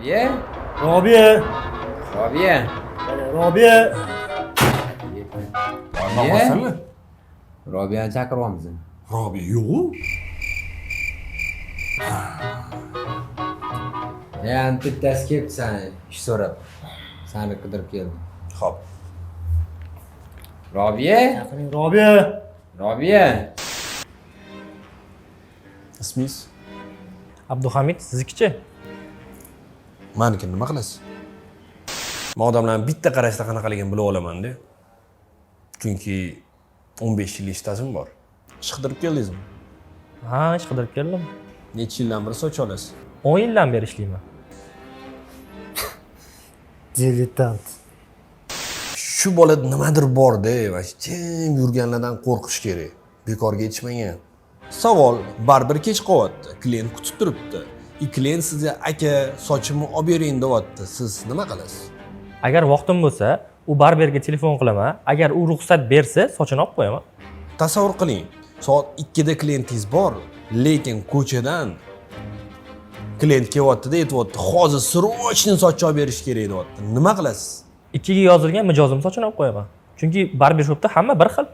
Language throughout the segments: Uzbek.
Robiya? Robiya. Robiya? Robiya. Nima? Robiyani chaqiryapmiz. Robiya yo'q. Yani bittasi kelibdi sani ish so'rab. Sani qidirib keldi. Xo'p. Robiya? Chaqiring Robiya. Robiya? Ismingiz? Abduhamid, siznikichi? Meniki nima qilasiz? Men odamlarni bitta qarashda qanaqaligini bilib olaman-da. Chunki 15 yil ishtazim bor. Ish qidirib keldingizmi? Ha, ish qidirib keldim. Necha yildan beri soch olasiz? 10 yildan beri ishlayman. Dilettant. Shu bolada nimadir bor-da, va jim yurganlardan qo'rqish kerak. Bekorga yetishmagan. Savol, baribir kech qolyapti. Klient kutib turibdi. Klient sizga aka sochimni olib bering deyapti. Siz nima qilasiz? Agar vaqtim bo'lsa, u barberga telefon qilaman. Agar u ruxsat bersa, sochini olib qo'yaman. Tasavvur qiling. Soat 2 da klientingiz bor, lekin ko'chadan klient kelyapti-da, aytyapti, hozir srochni soch olib berish kerak deyapti. Nima qilasiz? 2 ga yozilgan mijozim sochini olib qo'yaman. Chunki barber shopda hamma bir xil.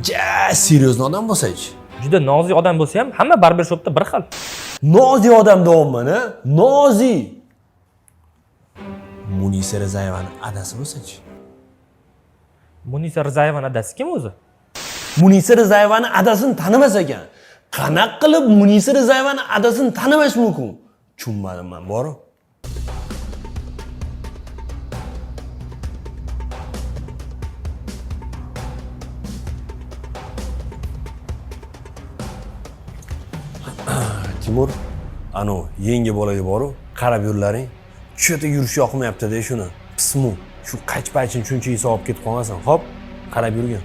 Ja, seriozli odam bo'lsa-chi. Juda nozik odam bo'lsa ham hamma barber shopda bir xil. Nozik odam deyapman, a? Nozik. Munisa Rizayevani adasi bo'lsa-chi. Munisa Rizayevani adasi kim o'zi? Munisa Rizayevani adasini tanimas ekan. Qanaqa qilib Munisa Rizayevani adasini tanimash mumkin? Tushunmadim men, bor-ku. Timur, anu yengi bolaga boru, qarab yurlaring. Shu yerda yurish yoqmayapti-da shuni. Pismu. Shu qach paychini shuncha olib ketib qolmasin. Xo'p, qarab yurgin.